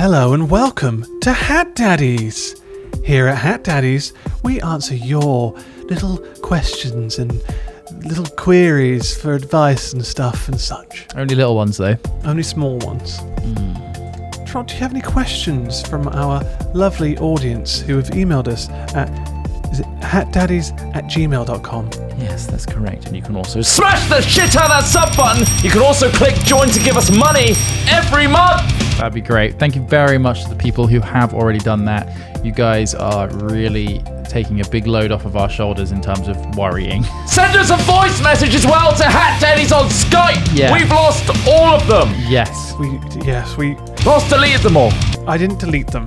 Hello and welcome to Hat Daddies. Here at Hat Daddies, we answer your little questions and little queries for advice and stuff and such. Only little ones, though. Only small ones. Trot, do you have any questions from our lovely audience who have emailed us at hatdaddies@gmail.com? Yes, that's correct. And you can also smash the shit out of that sub button. You can also click join to give us money every month. That'd be great. Thank you very much to the people who have already done that. You guys are really taking a big load off of our shoulders in terms of worrying. Send us a voice message as well to Hat Daddies on Skype. Yeah. We've lost all of them. Yes. We Deleted them all. I didn't delete them.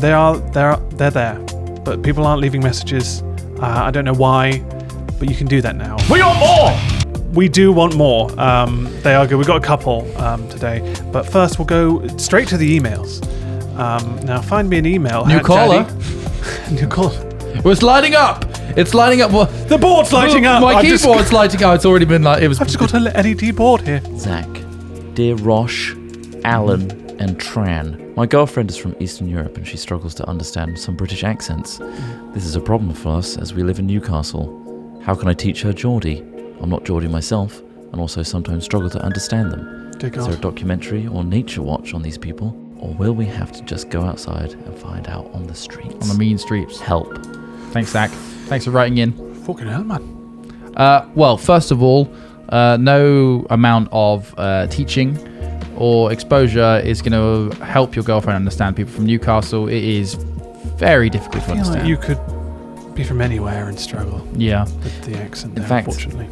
They're there, but people aren't leaving messages. I don't know why, but you can do that now. We want more. We do want more. They are good. We've got a couple today, but first we'll go straight to the emails. Now find me an email. New caller. New caller. Well, it's lighting up. It's lighting up. Well, The board's lighting up. My keyboard's lighting up. It's already been like it was. I've just got an LED board here. Zach, dear Rosh, Alan, and Tran. My girlfriend is from Eastern Europe and she struggles to understand some British accents. This is a problem for us as we live in Newcastle. How can I teach her Geordie? I'm not Geordie myself and also sometimes struggle to understand them. Dear God. Is there a documentary or nature watch on these people? Or will we have to just go outside and find out on the streets? On the mean streets. Help. Thanks, Zach. Thanks for writing in. Fucking hell, man. Well, first of all, no amount of teaching or exposure is going to help your girlfriend understand people from Newcastle. It is very difficult to understand. Like you could be from anywhere and struggle. Yeah. With the accent there, In fact, unfortunately.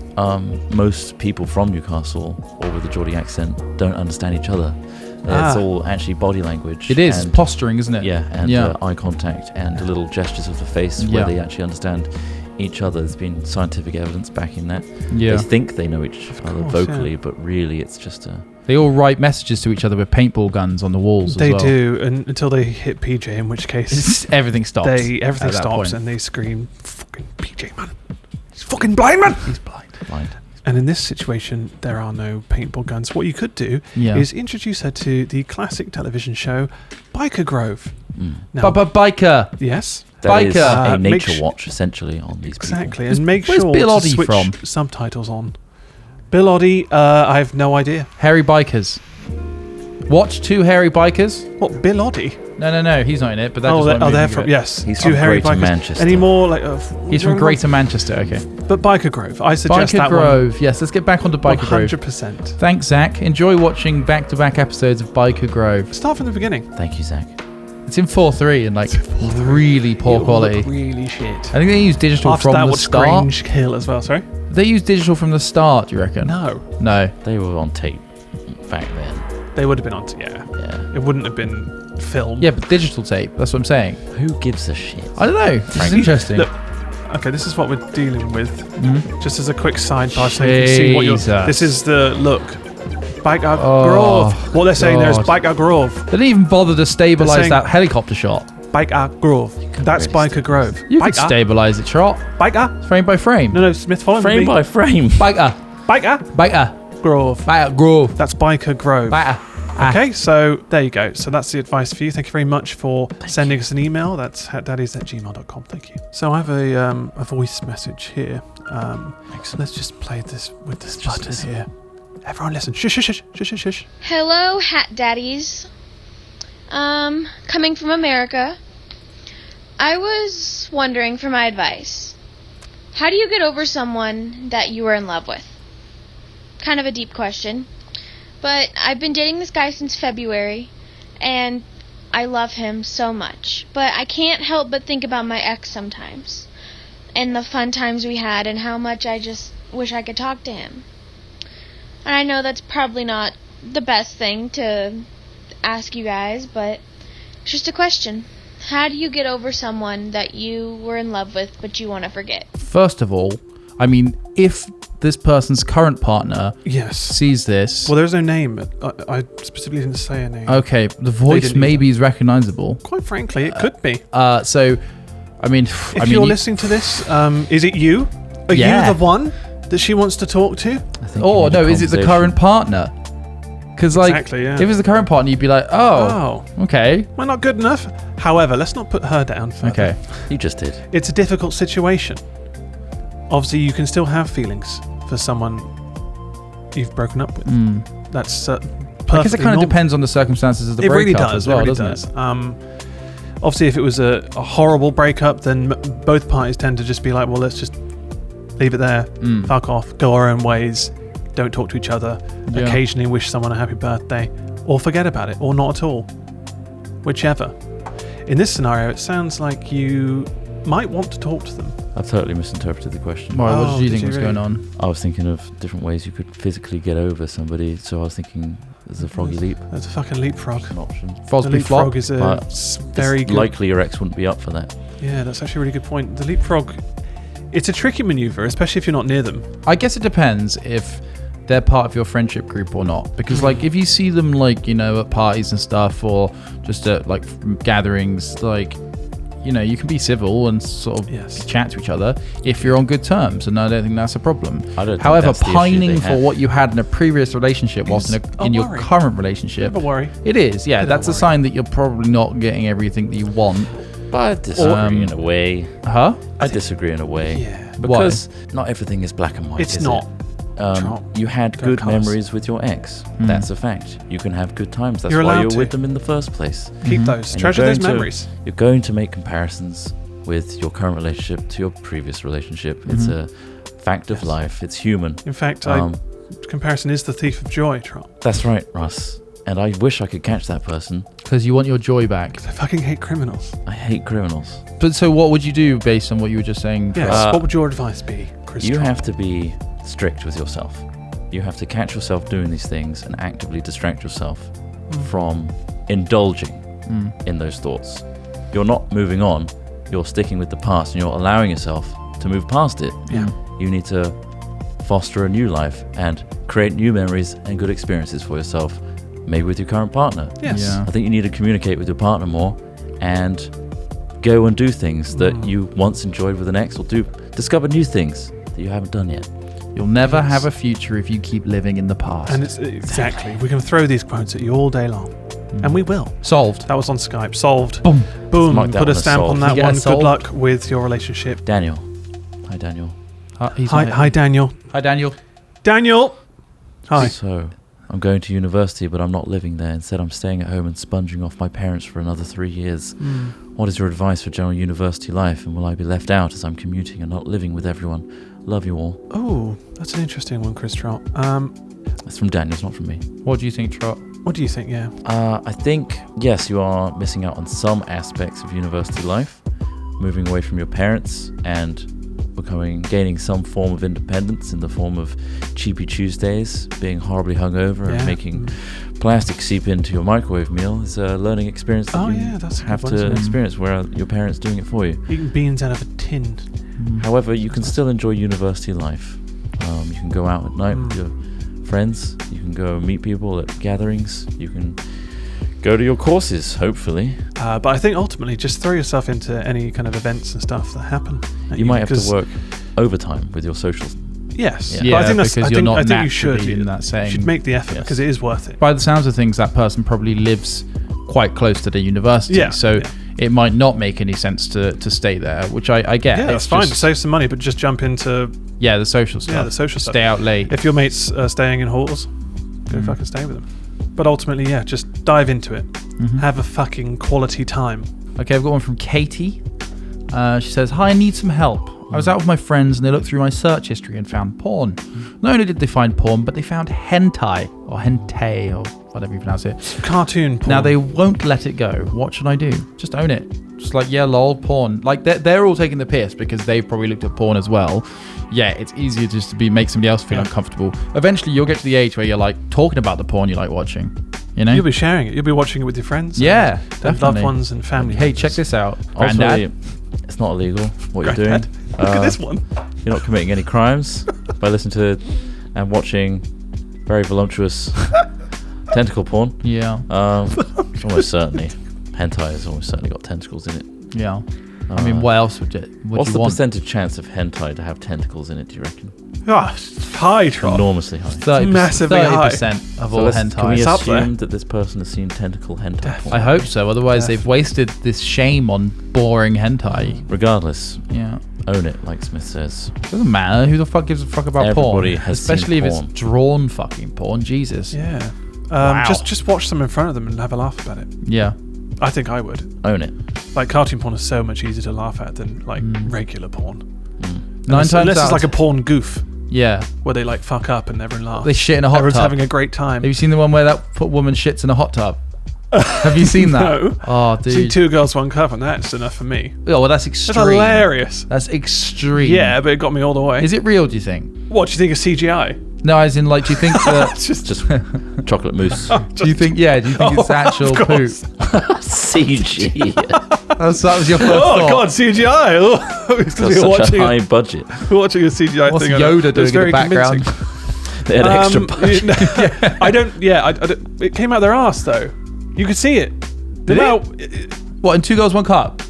Most people from Newcastle or with a Geordie accent don't understand each other. It's all actually body language. It is and, posturing, isn't it? Yeah, and eye contact and little gestures of the face where they actually understand each other. There's been scientific evidence backing that. Yeah. They think they know each other vocally, yeah. but really it's just a... They all write messages to each other with paintball guns on the walls They as well. do, and until they hit PJ, in which case everything stops. Everything stops and they scream, "Fucking PJ, man! He's fucking blind, man! He's blind." And in this situation, there are no paintball guns. What you could do is introduce her to the classic television show Biker Grove. Now, Biker. Yes. That is Biker. a nature watch, essentially, on these Exactly, people. and make Where's sure Bill to Oddie switch from? subtitles on. Bill Oddie, I have no idea. Hairy Bikers. Watch Two Hairy Bikers. What, Bill Oddie? No, he's not in it. But that's they're from, yes. He's Two from Hairy Greater Bikers. Manchester. Any more like? He's from Greater Manchester. Okay. But Biker Grove, I suggest Biker that Grove. Yes, let's get back onto Biker Grove. 100%. Thanks, Zach. Enjoy watching back-to-back episodes of Biker Grove. Start from the beginning. Thank you, Zach. It's in 4:3 and like really poor It'll quality. look really shit. I think they use digital After from that, the what's start. Grange Hill as well? Sorry. They use digital from the start. Do you reckon? No, They were on tape back then. they would have been on. Yeah, it wouldn't have been film. Yeah, but digital tape. That's what I'm saying. Who gives a shit? I don't know. This is interesting. Look, okay, this is what we're dealing with. Just as a quick sidebar, so you can see what you're. Jesus. This is the look. Biker Oh, Grove. What they're saying there is God. Biker Grove. They didn't even bother to stabilize saying- that helicopter shot. Biker Grove. That's really Biker Grove. You could Biker. stabilize it, shot Biker. frame by frame. No, Smith, follow Frame me. by frame. Biker Grove. Grove. That's Biker Grove. Biker. Okay, so there you go. So that's the advice for you. Thank you very much for sending us an email. That's hatdaddies@gmail.com. Thank you. So I have a voice message here. So let's just play this with this button here. Everyone listen. Shush, shush, shush, shush, shush, shush. Hello, Hat Daddies. Coming from America. I was wondering for my advice. How do you get over someone that you were in love with? Kind of a deep question. But I've been dating this guy since February, and I love him so much. But I can't help but think about my ex sometimes, and the fun times we had, and how much I just wish I could talk to him. And I know that's probably not the best thing to ask you guys, but it's just a question. How do you get over someone that you were in love with but you want to forget? First of all, I mean, if this person's current partner sees this... Well, there's no name. I specifically didn't say a name. Okay, the voice maybe is recognizable. Quite frankly, it could be. So, I mean... If you're listening to this, is it you? Are you the one that she wants to talk to? Oh, no, is it the current partner? Because like, Exactly, yeah. if it's the current partner, you'd be like, oh, okay. We're not good enough. However, let's not put her down further. Okay. You just did. It's a difficult situation. Obviously, you can still have feelings for someone you've broken up with. That's perfectly I guess it kind of normal. depends on the circumstances of the It breakup really does. as well, it really doesn't does. it? Obviously, if it was a horrible breakup, then both parties tend to just be like, well, let's just leave it there. Fuck off. Go our own ways. Don't talk to each other. Yeah. Occasionally wish someone a happy birthday. Or forget about it. Or not at all. Whichever. In this scenario, it sounds like you might want to talk to them. I've totally misinterpreted the question. Why, what Oh, did you did think you was really? going on? I was thinking of different ways you could physically get over somebody, so I was thinking there's a froggy leap. That's a fucking leapfrog. An option. The Fosby flop? leapfrog is a But very It's good... likely your ex wouldn't be up for that. Yeah, that's actually a really good point. The leapfrog, it's a tricky maneuver, especially if you're not near them. I guess it depends if they're part of your friendship group or not. Because like if you see them like, you know, at parties and stuff or just at like gatherings, like, you know, you can be civil and sort of Yes. chat to each other if you're on good terms, and I don't think that's a problem. I don't think However, that's the issue pining they for have. what you had in a previous relationship whilst in your worry. current relationship, Never worry. it is, yeah, Bit of that's a a worry. sign that you're probably not getting everything that you want. But I disagree in a way. Huh? I disagree in a way. Yeah. Because not everything is black and white. It's is not. It? You had Don't good colours. memories with your ex. That's a fact. You can have good times. That's You're why allowed you're to. with them in the first place. Keep those. And Treasure you're those going to- memories. You're going to make comparisons with your current relationship to your previous relationship. It's a fact of life. It's human. In fact, comparison is the thief of joy, Trot. That's right, Russ. And I wish I could catch that person. Because you want your joy back. I fucking hate criminals. I hate criminals. But so what would you do based on what you were just saying? Yes. Uh, What would your advice be, Chris? You Trot? have to be strict with yourself. You have to catch yourself doing these things and actively distract yourself from indulging in those thoughts. You're not moving on. You're sticking with the past and you're allowing yourself to move past it. Yeah. You need to foster a new life and create new memories and good experiences for yourself, maybe with your current partner. Yes. Yeah. I think you need to communicate with your partner more and go and do things that you once enjoyed with an ex, or discover new things that you haven't done yet. You'll never Yes. have a future if you keep living in the past. And it's exactly. We can throw these quotes at you all day long. And we will. Solved. That was on Skype. Solved. Boom. Boom. Mark that Put a one as stamp on solved. that Yeah, one. solved. Good luck with your relationship. Daniel. Hi, Daniel. Hi, Daniel. Hi, Daniel. Daniel. Hi. So, I'm going to university, but I'm not living there. Instead, I'm staying at home and sponging off my parents for another 3 years. What is your advice for general university life, and will I be left out as I'm commuting and not living with everyone? Love you all. Oh, that's an interesting one, Chris Trot. That's from Daniel, it's not from me. What do you think, Trot? What do you think? Yeah. I think, yes, you are missing out on some aspects of university life, moving away from your parents and gaining some form of independence in the form of cheapy Tuesdays, being horribly hungover Yeah. and making plastic seep into your microwave meal is a learning experience that Oh, you yeah, that's a good have one, to isn't it? experience where your parents doing it for you. Eating beans out of a tin. However, you can still enjoy university life. You can go out at night with your friends. You can go meet people at gatherings. You can go to your courses, hopefully. But I think ultimately, just throw yourself into any kind of events and stuff that happen. at You might have because- to work overtime with your social. Yes. Yeah. But I think that's. because I you're think, not I think you should. naturally in that You same. should make the effort Yes. because it is worth it. By the sounds of things, that person probably lives quite close to the university. Yeah, So yeah. it might not make any sense to stay there, which I get. Yeah, that's It's fine. just- Save some money, but just jump into yeah, the social stuff. the social stuff. Stay out late. If your mate's staying in halls, go fucking stay with them. But ultimately, yeah, just dive into it. Have a fucking quality time. Okay, I've got one from Katie. She says, "Hi, I need some help. I was out with my friends and they looked through my search history and found porn. Not only did they find porn, but they found hentai or hente or whatever you pronounce it. Cartoon porn. Now they won't let it go. What should I do? Just own it. Just like, yeah, lol, porn. Like they're all taking the piss because they've probably looked at porn as well. Yeah, it's easier just to make somebody else feel uncomfortable. Eventually, you'll get to the age where you're like talking about the porn you like watching. You know? You'll be sharing it. You'll be watching it with your friends. Yeah, and definitely. loved ones and family. Hey, members. check this out, Also, Granddad. it's not illegal what you're doing. Granddad. Look at this one. You're not committing any crimes by listening to and watching very voluptuous tentacle porn. Yeah, Almost certainly. Hentai has almost certainly got tentacles in it. yeah. I mean, what else would What's you the want? percentage chance of hentai to have tentacles in it, do you reckon? Ah, high, Tron. Enormously high. 30%, massively high. 30% of So all can hentai. we It's up there. assume that this person has seen tentacle hentai porn? I hope so. Otherwise, they've wasted this shame on boring hentai. Regardless, Yeah. own it, like Smith says. Doesn't matter. Who the fuck gives a fuck about Everybody porn? has Especially seen if porn. it's drawn fucking porn. Jesus. Yeah. Wow. Just watch them in front of them and have a laugh about it. Yeah. I think I would. Own it. Like, cartoon porn is so much easier to laugh at than like regular porn. Unless Unless it's like a porn goof Yeah. where they like fuck up and everyone laughs. They shit in a hot Everyone's tub. having a great time. Have you seen the one where that woman shits in a hot tub? Have you seen that? No. Oh, See, dude. 2 girls, 1 cup, and that's enough for me. Oh, well, that's That's extreme. hilarious. That's extreme. Yeah, but it got me all the way. Is it real, do you think? What do you think of CGI? No, as in, like, do you think that... It's just Just chocolate mousse. do you think it's actual of poop? course. CG. That was your first Oh thought. god, CGI! Oh, because Got we were such a watching, high budget. watching a CGI What's thing. Yoda It was doing in the very background? convincing. They had extra budget. I don't. Yeah, I don't, it came out their ass though. You could see it. Did What, in 2 Girls, 1 Cup?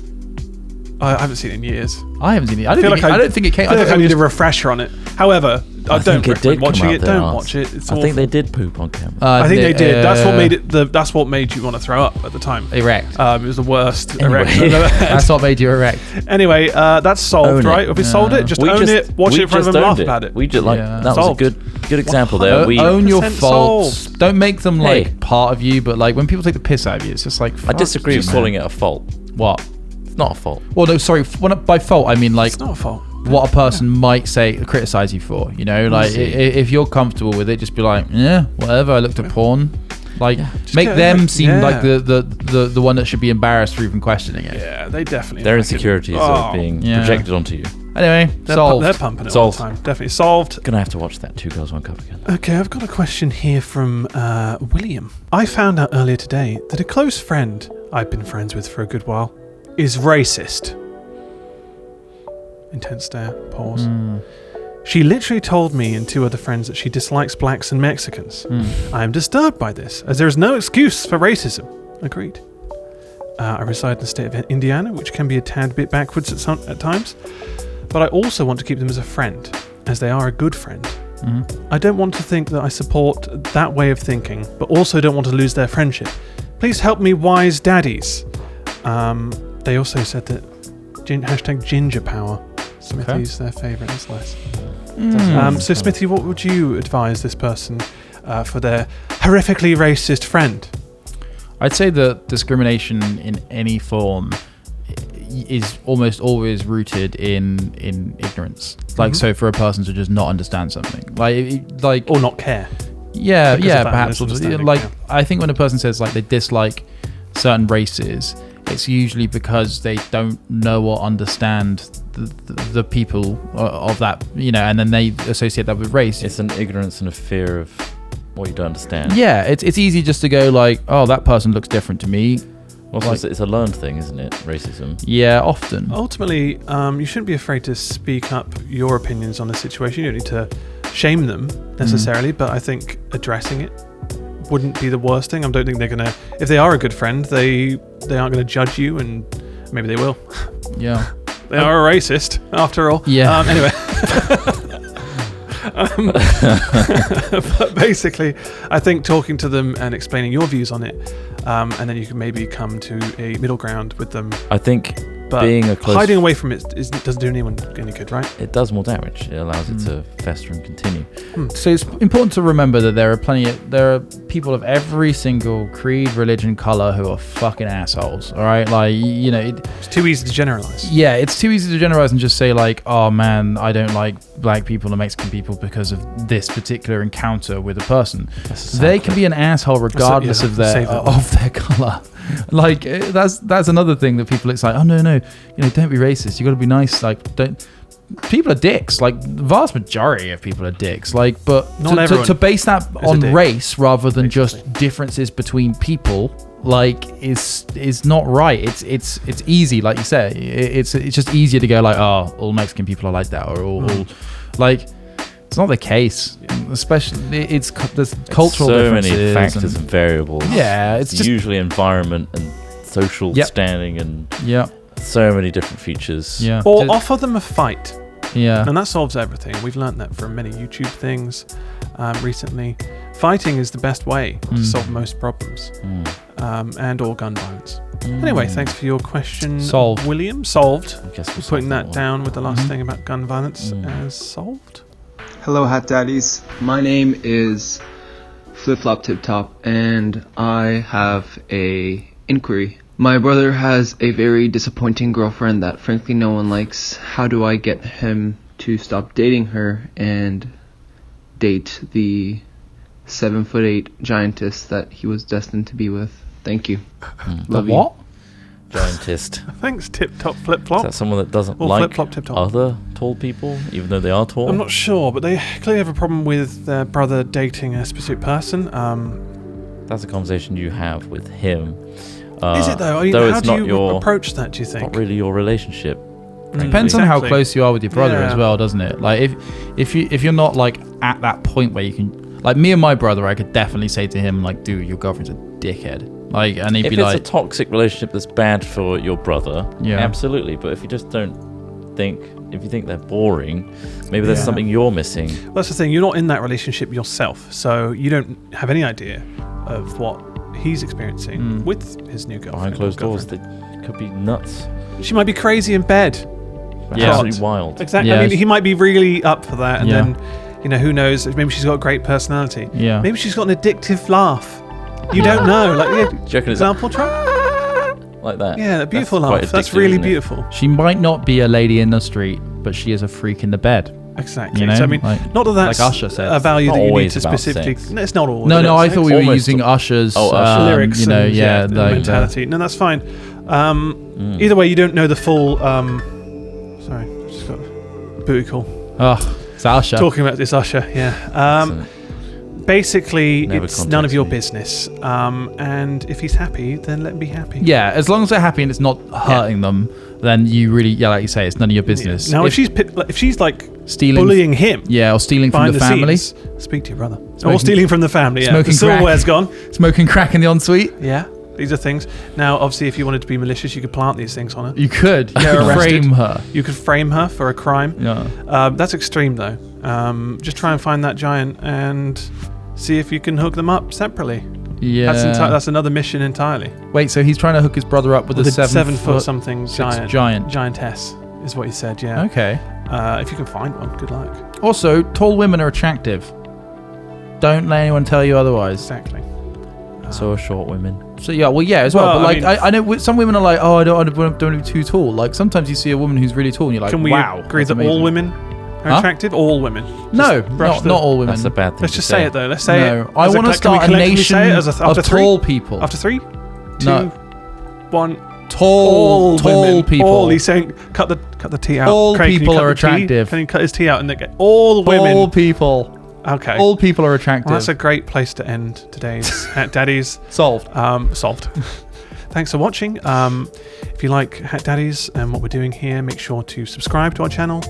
I haven't seen it in years. I haven't seen it. I feel don't think it came... I feel like I need a refresher on it. However, I don't think it did recommend watching come out it. their Don't arse. watch it. It's I think awful. they did poop on camera. I think they did. That's what made it. That's what made you want to throw up at the time. Erect. It was the worst Anyway. erection I've ever had. That's what made you erect. Anyway, that's solved, Own it. right? If we solved it, just own it, watch it in front of them, laugh about it. We just like Yeah. that Solved. was a good example there. We Own your 100% faults. solved. Don't make them like Hey. part of you, but like when people take the piss out of you, it's just like... I fuck disagree you, with man. calling it a fault. What? It's not a fault. Well, no, sorry. By fault, I mean like It's not a fault. what a person might say, criticize you for. You know, like if you're comfortable with it, just be like, yeah, whatever. I looked at porn. Like, make get them it. seem Yeah. like the one that should be embarrassed for even questioning it. Yeah, they definitely. Their like it. insecurities are being Yeah. projected onto you. Anyway, solved. They're pumping it Solved. all the time. Definitely solved. Gonna have to watch that 2 Girls, 1 Cup again. Okay, I've got a question here from William. I found out earlier today that a close friend I've been friends with for a good while is racist. Intense stare. Pause. She literally told me and 2 other friends that she dislikes blacks and Mexicans. I am disturbed by this, as there is no excuse for racism. Agreed. I reside in the state of Indiana, which can be a tad bit backwards at times, but I also want to keep them as a friend, as they are a good friend. I don't want to think that I support that way of thinking, but also don't want to lose their friendship. Please help me, wise daddies. They also said that hashtag ginger power. Smithy's their favourite, is less. So Smithy, what would you advise this person for their horrifically racist friend? I'd say that discrimination in any form is almost always rooted in ignorance. Like, so for a person to just not understand something, like Or not care. yeah, because yeah, of that perhaps. misunderstanding, Like, yeah. I think when a person says like they dislike certain races, it's usually because they don't know or understand the people of that, you know, and then they associate that with race. It's an ignorance and a fear of what you don't understand. Yeah, it's easy just to go like, oh, that person looks different to me. Also, it's a learned thing, isn't it? Racism. Yeah, often. Ultimately, you shouldn't be afraid to speak up your opinions on the situation. You don't need to shame them necessarily, but I think addressing it wouldn't be the worst thing. I don't think they're gonna. If they are a good friend, they aren't gonna judge you, and maybe they will. Yeah. They are a racist, after all. Yeah. Anyway. But basically, I think talking to them and explaining your views on it, and then you can maybe come to a middle ground with them. I think But being a close... hiding away from it doesn't do anyone any good, right? It does more damage. It allows it to fester and continue. So it's important to remember that there are people of every single creed, religion, color who are fucking assholes. All right, like, you know, It's too easy to generalize. yeah, it's too easy to generalize and just say like, oh man, I don't like black people and Mexican people because of this particular encounter with a person. They can be an asshole regardless of their color. Like, that's another thing that people, it's like, oh no, you know, don't be racist, you got to be nice. Like, don't. People are dicks. Like, the vast majority of people are dicks. Like, but Not everyone to base that is a on dick, race rather than basically. just differences between people, like, is not right. It's easy, like you say. It's just easier to go like, oh, all Mexican people are like that, or all like. It's not the case, especially there's cultural so differences. many factors and variables. Yeah, it's just usually environment and social standing and yeah. so many different features. Yeah. Or offer them a fight. Yeah. And that solves everything. We've learned that from many YouTube things recently. Fighting is the best way to solve most problems, and or gun violence. Anyway, thanks for your question, Solved. William. Solved. I guess We're putting that down with the last thing about gun violence as solved. Hello, Hat Daddies. My name is Flip Flop Tip Top, and I have a inquiry. My brother has a very disappointing girlfriend that frankly no one likes. How do I get him to stop dating her and date the 7'8" giantess that he was destined to be with? Thank you. Love you. What? Giantist. Thanks, Tip Top Flip Is Flop. that someone that doesn't Or like flip-flop, tip-top. other tall people, even though they are tall? I'm not sure, but they clearly have a problem with their brother dating a specific person. That's a conversation you have with him. Is it though? I mean, though how it's do not you your, approach that, do you think? not really your relationship. Depends on how Exactly. close you are with your brother Yeah. as well, doesn't it? Like if you're not like at that point where you can, like me and my brother, I could definitely say to him like, dude, your girlfriend's a dickhead. Like, and he'd If be it's like, a toxic relationship that's bad for your brother, Yeah. absolutely. But if you just don't think, if you think they're boring, maybe there's Yeah. something you're missing. Well, that's the thing. You're not in that relationship yourself, so you don't have any idea of what he's experiencing with his new girlfriend. Behind closed or doors, they could be nuts. girlfriend. She might be crazy in bed. Yeah. Absolutely wild. Exactly. Yeah. I mean, he might be really up for that, and Yeah. then, who knows? Maybe she's got a great personality. Yeah. Maybe she's got an addictive laugh. You don't know. Like, Do you reckon it's example track. like that? Yeah, a beautiful That's quite laugh. That's addictive, really isn't it? beautiful. she might not be a lady in the street, but she is a freak in the bed. Exactly. You know, so I mean, like- not that that's like Usher says. a value Not that you need always to about specifically. sex. No, it's not always. No, about I sex. thought we were Almost using Usher's Usher. Lyrics, you know, and, the mentality. No, that's fine. Either way, you don't know the full. Sorry, just got a booty call. Oh, it's Usher. Talking about this Usher, yeah. So, Basically, Never it's none of context your me. business. And if he's happy, then let him be happy. Yeah, as long as they're happy and it's not hurting them, then you really, like you say, it's none of your business. Now, if she's like stealing, bullying him, yeah, or stealing from behind the family, scenes, speak to your brother. Smoking- Or stealing from the family. Yeah, smoking the silverware's crack. gone. smoking crack in the ensuite, Yeah, these are things. Now, obviously, if you wanted to be malicious, you could plant these things on her. you could arrested. frame her. You could frame her for a crime. Yeah. That's extreme, though. Just try and find that giant and see if you can hook them up separately. Yeah. That's another mission entirely. Wait, so he's trying to hook his brother up with a 7 foot foot something six giant. Giantess is what he said, yeah. Okay. If you can find one, good luck. Also, tall women are attractive. Don't let anyone tell you otherwise. Exactly. so are short women. So yeah, well, yeah, as well. Well, But like, I mean- I know some women are like, oh, I don't want to be too tall. Like sometimes you see a woman who's really tall, and you're like, Can we wow. agree that's that all amazing. women are Huh? attractive? All women. No, Just brush not the- all women. That's a bad thing. Let's to just say it though. Let's say No, it. I as want to can we start a collectively nation say it as of after tall three? people. After 3, 2, No. 1. Tall women. people. All, he's saying cut the T out. All Craig, can you people cut are the T? attractive. Can you cut his T out and then get all women? All people. Okay. All people are attractive. Well, that's a great place to end today's Hat Daddies. Solved. Solved. Thanks for watching. If you like Hat Daddies and what we're doing here, make sure to subscribe to our channel.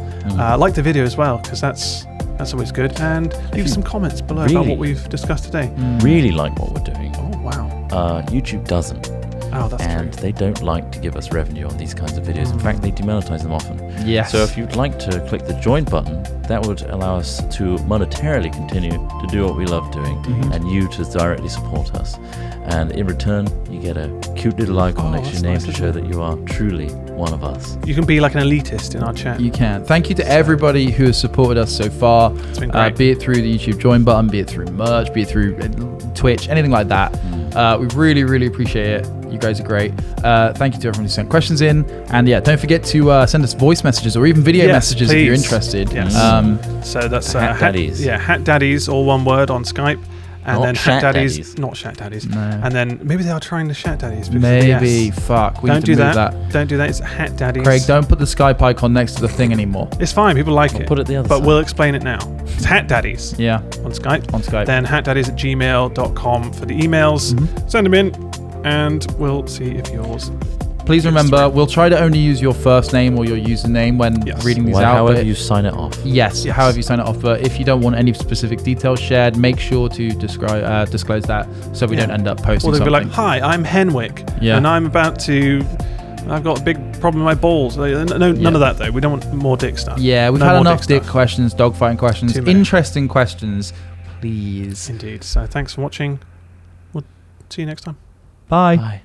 Like the video as well, because that's always good. And leave some comments below about really- what we've discussed today. Really like what we're doing. Oh, wow. YouTube doesn't, Oh, that's and true. they don't like to give us revenue on these kinds of videos. In fact, they demonetize them often. Yes. So if you'd like to click the join button, that would allow us to monetarily continue to do what we love doing, and you to directly support us. And in return, you get a cute little icon next to that's your name nice, to isn't show it? that you are truly one of us. You can be like an elitist in our chat. You can. Thank you to everybody who has supported us so far. It's been great. Be it through the YouTube join button, be it through merch, be it through Twitch, anything like that. We really, really appreciate it. You guys are great. Thank you to everyone who sent questions in. And yeah, don't forget to send us voice messages or even video Yes, messages if you're please. interested. Yes. So that's Hat Daddies. Hat Daddies, all one word on Skype. And Not then Shat Hat Daddies, Daddies. not Shat Daddies. No. And then maybe they are trying to Shat Daddies. because of the maybe, S. fuck, we Don't need to do move that. that. Don't do that. It's Hat Daddies. Craig, don't put the Skype icon next to the thing anymore. It's fine. People like it. put it the other But side. we'll explain it now. It's Hat Daddies Yeah, on Skype. on Skype. Then hatdaddies@gmail.com for the emails. Mm-hmm. Send them in, and we'll see if yours. Please remember, we'll try to only use your first name or your username when Yes. reading these Well, out. however but- you sign it off. Yes, Yes. however you sign it off. But if you don't want any specific details shared, make sure to disclose that so we Yeah. don't end up posting Or they'll be something. like, "Hi, I'm Henwick, Yeah. and I've got a big problem with my balls? None of that though. We don't want more dick stuff. Yeah, we've No had more enough dick stuff. questions, dogfighting questions, Too many. interesting questions. Please. Indeed. So thanks for watching. We'll see you next time. Bye. Bye.